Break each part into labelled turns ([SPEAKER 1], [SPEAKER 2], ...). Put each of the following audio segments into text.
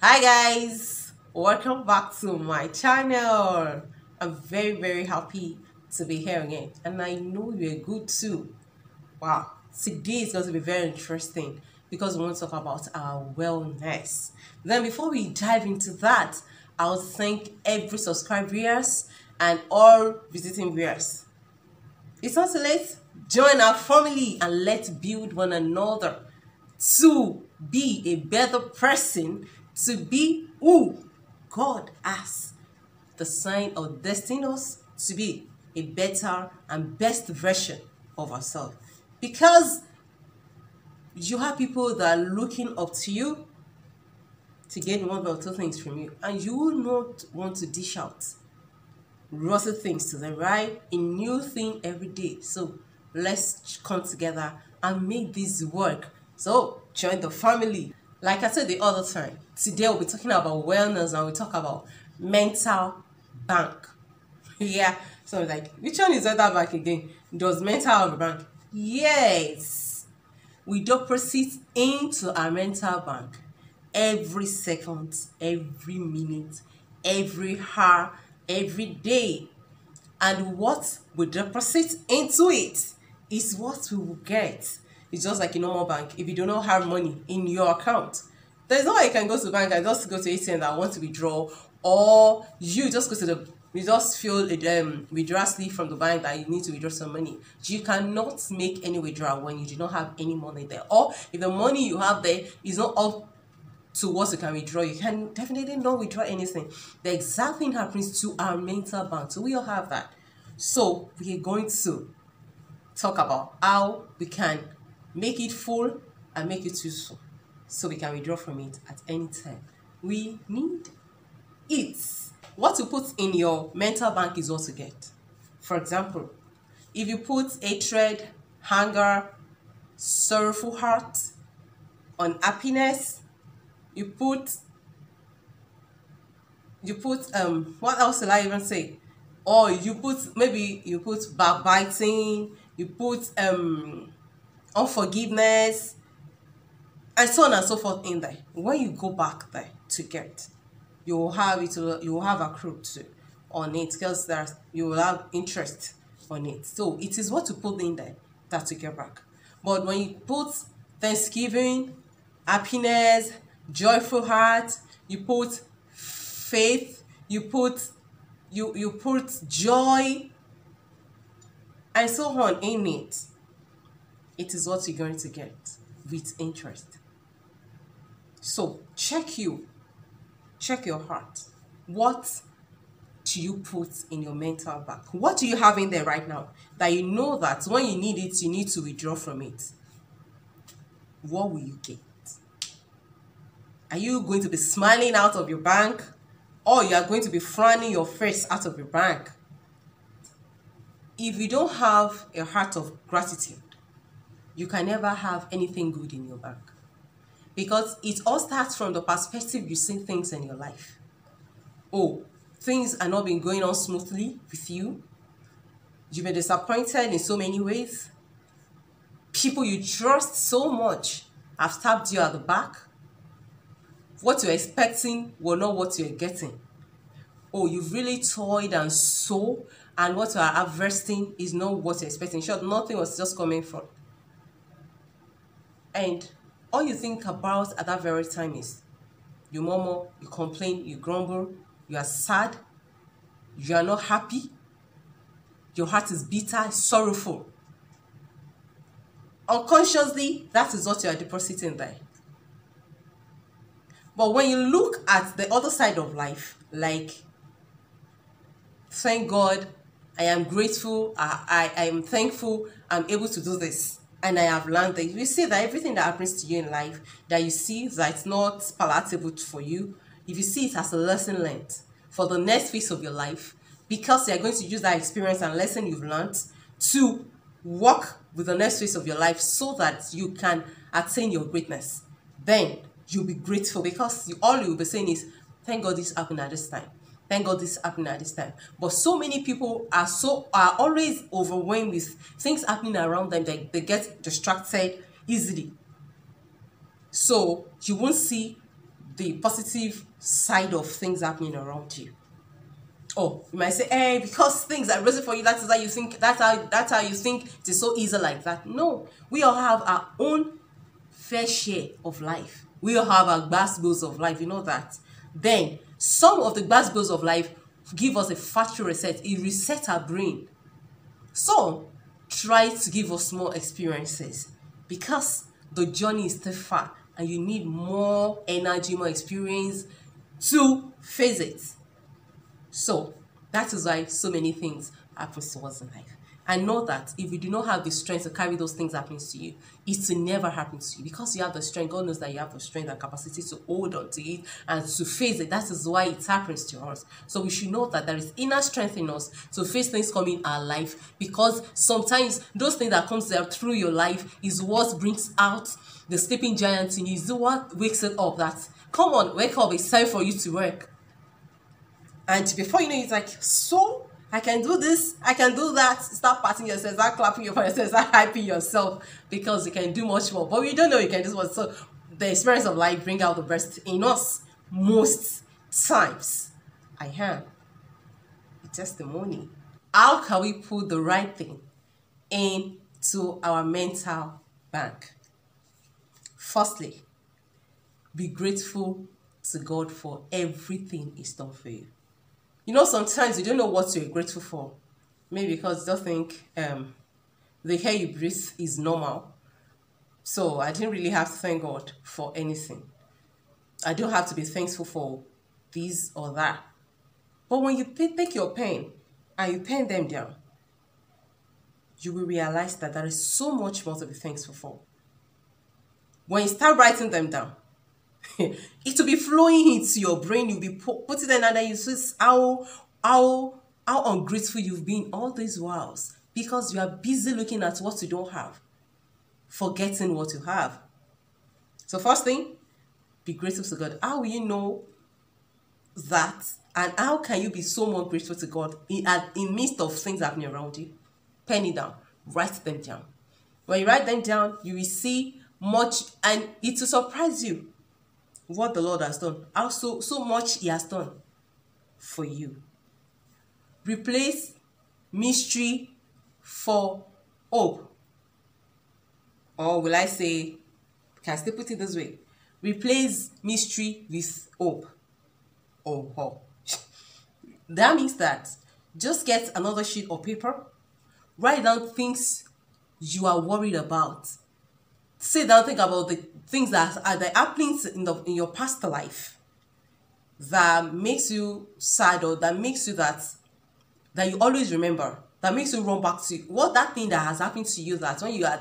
[SPEAKER 1] Hi guys, welcome back to my channel. I'm very happy to be here again, and I know you're good too. Wow, today is going to be very interesting because we want to talk about our wellness. Then before we dive into that, I'll thank every subscriber viewers and all visiting viewers. It's not too late. Join our family and let's build one another to be a better person, to be who God has the sign or destined us to be, a better and best version of ourselves. Because you have people that are looking up to you to gain one or two things from you, and you will not want to dish out rotten things to them, right? A new thing every day. So let's come together and make this work. So join the family. Like I said the other time, today we'll be talking about wellness and we'll talk about mental bank. Yeah. So like, which one is mental bank again? Does mental have a bank? Yes. We deposit into our mental bank every second, every minute, every hour, every day. And what we deposit into it is what we will get. It's just like a normal bank. If you do not have money in your account, there's no way you can go to the bank and just go to ATM that want to withdraw, or you just go to you just feel withdrawal slip from the bank that you need to withdraw some money. You cannot make any withdrawal when you do not have any money there, or if the money you have there is not up to what you can withdraw, you can definitely not withdraw anything. The exact thing happens to our mental bank. So we all have that. So we are going to talk about how we can make it full and make it useful so we can withdraw from it at any time we need it. What you put in your mental bank is what you get. For example, if you put hatred, anger, sorrowful heart, unhappiness, you put what else will I even say? Or maybe you put backbiting, you put unforgiveness, and so on and so forth in there. When you go back there to get, you will have accrued to on it, because you will have interest on it. So it is what you put in there that you get back. But when you put thanksgiving, happiness, joyful heart, you put faith, you put joy, and so on in it, it is what you're going to get with interest. So check your heart. What do you put in your mental bank? What do you have in there right now that you know that when you need it, you need to withdraw from it? What will you get? Are you going to be smiling out of your bank, or you are going to be frowning your face out of your bank? If you don't have a heart of gratitude, you can never have anything good in your bank. Because it all starts from the perspective you see things in your life. Oh, things are not been going on smoothly with you. You've been disappointed in so many ways. People you trust so much have stabbed you at the back. What you're expecting will not what you're getting. Oh, you've really toiled and sowed, and what you are harvesting is not what you're expecting. Sure, nothing was just coming from. And all you think about at that very time is you murmur, you complain, you grumble, you are sad, you are not happy, your heart is bitter, sorrowful. Unconsciously, that is what you are depositing there. But when you look at the other side of life, like, thank God, I am grateful, I am thankful, I'm able to do this, and I have learned that, you see that everything that happens to you in life, that you see that it's not palatable for you, if you see it as a lesson learned for the next phase of your life, because you're going to use that experience and lesson you've learned to work with the next phase of your life so that you can attain your greatness, then you'll be grateful, because all you'll be saying is, thank God this happened at this time. Thank God this happened at this time. But so many people are always overwhelmed with things happening around them that they get distracted easily. So you won't see the positive side of things happening around you. Oh, you might say, hey, because things are rosy for you, that is how you think, that's how you think it is so easy like that. No, we all have our own fair share of life. We all have our gbas of life, you know that. Then some of the gbas of life give us a factory reset. It resets our brain. Some try to give us more experiences because the journey is still far and you need more energy, more experience to face it. So that is why so many things happen to us in life. And know that if you do not have the strength to carry those things happening to you, it will never happen to you. Because you have the strength, God knows that you have the strength and capacity to hold on to it and to face it. That is why it happens to us. So we should know that there is inner strength in us to face things coming in our life. Because sometimes those things that comes there through your life is what brings out the sleeping giant in you. Is what wakes it up that, come on, wake up, it's time for you to work. And before you know, it's like, so I can do this, I can do that. Start patting yourself, start clapping yourself, start hyping yourself because you can do much more. But we don't know you can do what. So the experience of life bring out the best in us most times. I have a testimony. How can we put the right thing into our mental bank? Firstly, be grateful to God for everything He's done for you. You know, sometimes you don't know what you're grateful for. Maybe because you don't think the air you breathe is normal. So I didn't really have to thank God for anything. I don't have to be thankful for this or that. But when you take your pen and you pen them down, you will realize that there is so much more to be thankful for. When you start writing them down, it will be flowing into your brain. You'll be putting it, and then you see how ungrateful you've been all these whiles because you are busy looking at what you don't have, forgetting what you have. So first thing, be grateful to God. How will you know that, and how can you be so more grateful to God in midst of things happening around you? Pen it down, write them down. When you write them down, you will see much, and it will surprise you what the Lord has done, how so much He has done for you. Replace mystery for hope. Or will I say, can I still put it this way? Replace mystery with hope. Oh. That means that just get another sheet of paper, write down things you are worried about. Sit down, think about the things that are the happenings in your past life that makes you sad, or that makes you that you always remember, that makes you run back to what that thing that has happened to you, that when you are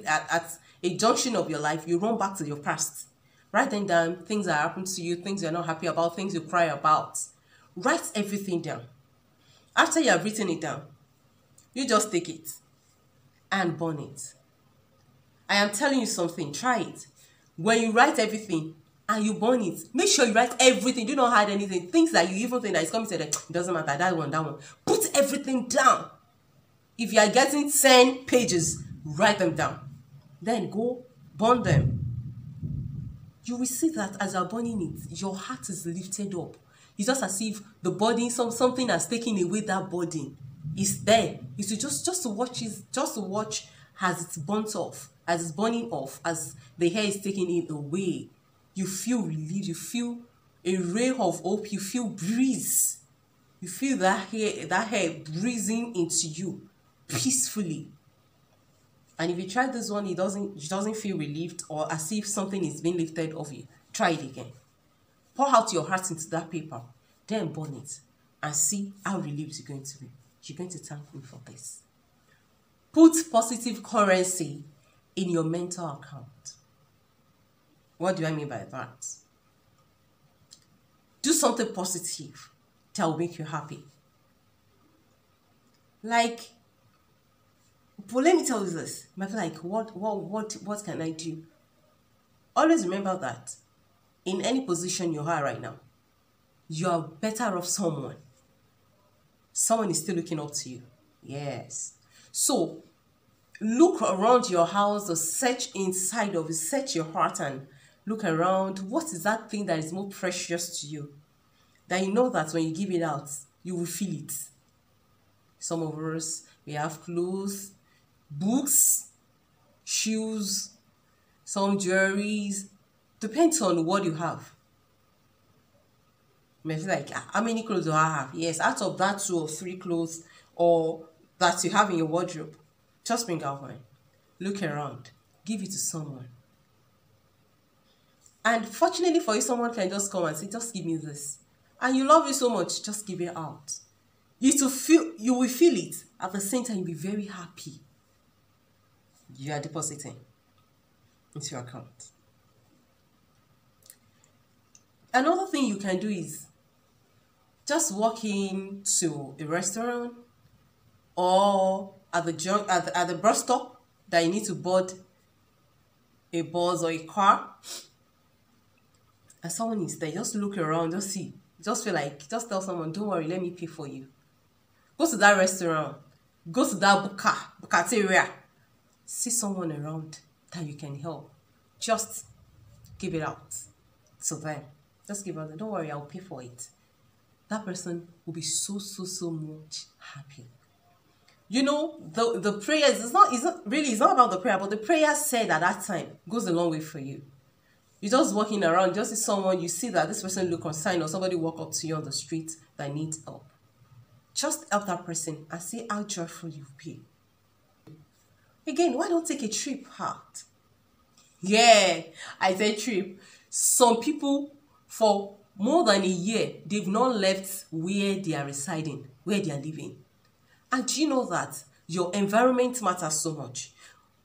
[SPEAKER 1] at a junction of your life, you run back to your past. Write them down, things that happen to you, things you're not happy about, things you cry about. Write everything down. After you have written it down, you just take it and burn it. I am telling you something, try it. When you write everything and you burn it, make sure you write everything. Do not hide anything. Things that you even think that is coming to them, it doesn't matter, that one. Put everything down. If you are getting 10 pages, write them down. Then go burn them. You will see that as you are burning it, your heart is lifted up. It's just as if the body, something has taken away that burden. It's there. It's just to watch as it's burnt off, as it's burning off, as the hair is taking it away. You feel relieved. You feel a ray of hope. You feel breeze. You feel that hair breathing into you peacefully. And if you try this one, it doesn't feel relieved or as if something is being lifted off you. Try it again. Pour out your heart into that paper, then burn it, and see how relieved you're going to be. You're going to thank me for this. Put positive currency in your mental account. What do I mean by that? Do something positive that will make you happy. Like, but let me tell you this. Like, what can I do? Always remember that in any position you are right now, you are better off someone. Someone is still looking up to you. Yes. So, look around your house or search inside of it, search your heart and Look around. What is that thing that is more precious to you? That you know that when you give it out, you will feel it. Some of us, we have clothes, books, shoes, some jewelries. Depends on what you have. You may feel like, how many clothes do I have? Yes, out of that 2 or 3 clothes or that you have in your wardrobe, just bring out one. Look around. Give it to someone. And fortunately for you, someone can just come and say, just give me this. And you love it so much, just give it out. You will feel it. At the same time, you'll be very happy. You are depositing into your account. Another thing you can do is just walk into a restaurant or at the bus stop that you need to board a bus or a car, and someone is there. Just look around, just see, just feel like, just tell someone, don't worry, let me pay for you. Go to that restaurant, go to that bukateria, see someone around that you can help. Just give it out to them. Just give it out. Don't worry, I'll pay for it. That person will be so much happy. You know, the prayers, it's not about the prayer, but the prayer said at that time goes a long way for you. You're just walking around, just see someone, you see that this person look concerned, or somebody walk up to you on the street that needs help. Just help that person and see how joyful you'll be. Again, why don't take a trip out? Yeah, I said trip. Some people, for more than a year, they've not left where they are residing, where they are living. And do you know that your environment matters so much?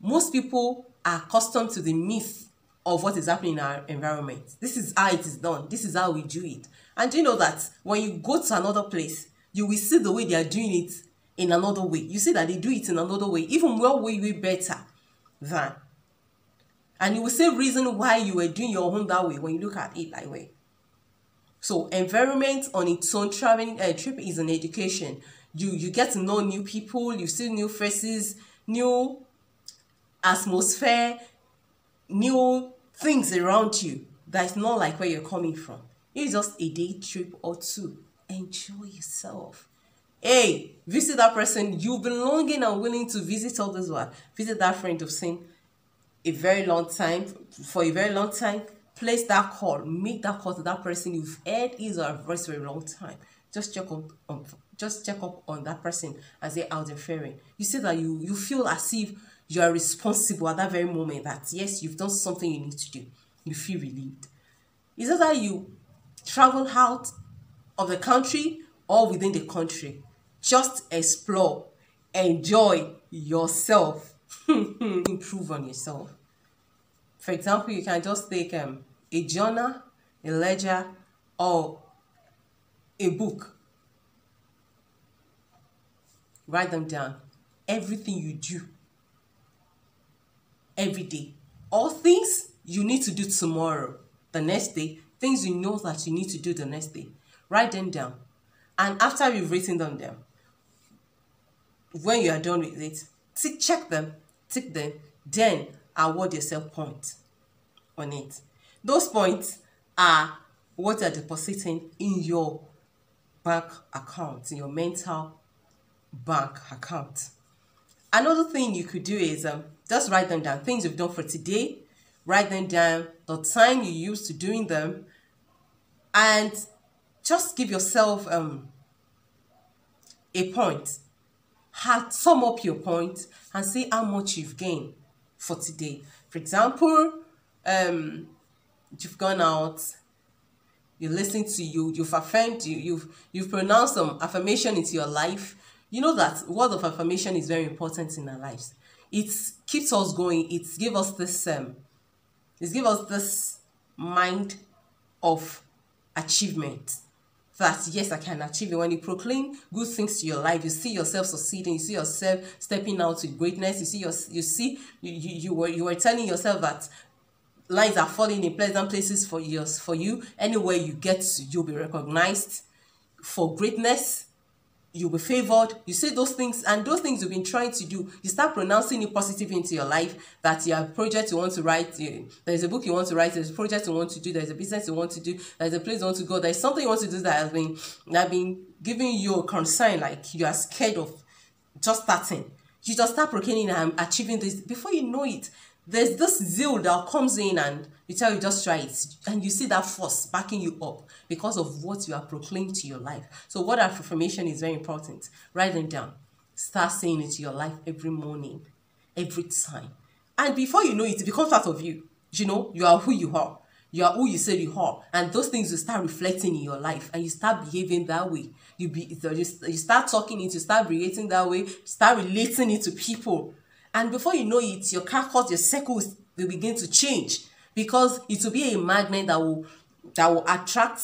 [SPEAKER 1] Most people are accustomed to the myth of what is happening in our environment. This is how it is done. This is how we do it. And do you know that when you go to another place, you will see the way they are doing it in another way. You see that they do it in another way, even way better than. And you will see reason why you were doing your own that way when you look at it that way. So environment on its own, traveling trip is an education. You get to know new people, you see new faces, new atmosphere, new things around you that's not like where you're coming from. It's just a day trip or two. Enjoy yourself. Hey, visit that person you've been longing and willing to visit all this while. Visit that friend you've seen for a very long time. Place that call. Make that call to that person you've heard his or her voice for a long time. Just check up on that person and say how they're faring. You see that you feel as if you are responsible at that very moment, that yes, you've done something you need to do. You feel relieved. Is it that you travel out of the country or within the country? Just explore, enjoy yourself, improve on yourself. For example, you can just take a journal, a ledger, or a book. Write them down. Everything you do every day, all things you need to do tomorrow, the next day, things you know that you need to do the next day. Write them down. And after you've written them down, when you are done with it, check them, tick them, then award yourself points on it. Those points are what you're depositing in your bank account, in your mental bank account. Another thing you could do is just write them down. Things you've done for today, write them down, the time you used to doing them, and just give yourself a point. Sum up your point and see how much you've gained for today. For example, you've gone out, you listened to you've affirmed, you've pronounced some affirmation into your life. You know that word of affirmation is very important in our lives. It keeps us going. It gives us this mind of achievement. That yes, I can achieve it. When you proclaim good things to your life, you see yourself succeeding. You see yourself stepping out with greatness. You were telling yourself that lines are falling in pleasant places for you. Anywhere you get, you'll be recognized for greatness. you'll be favored. You say those things, and those things you've been trying to do, you start pronouncing it positive into your life, that you have a project you want to write, there's a book you want to write, there's a project you want to do, there's a business you want to do, there's a place you want to go, there's something you want to do that have been giving you a concern, like you are scared of just starting. You just start proclaiming, I'm achieving this. Before you know it, there's this zeal that comes in and you tell you just try it. And you see that force backing you up because of what you are proclaiming to your life. So word of affirmation is very important. Write them down. Start saying it to your life every morning, every time. And before you know it, it becomes part of you. You know, you are who you are. You are who you say you are, and those things will start reflecting in your life, and you start behaving that way. You start talking it, you start behaving that way, start relating it to people, and before you know it, your character, your circles will begin to change, because it will be a magnet that will attract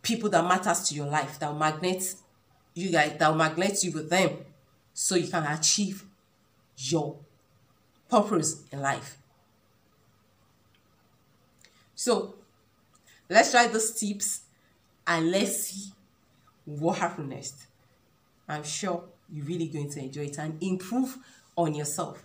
[SPEAKER 1] people that matters to your life, that will magnet you guys, that will magnet you with them, so you can achieve your purpose in life. So let's try those tips and let's see what happens next. I'm sure you're really going to enjoy it and improve on yourself.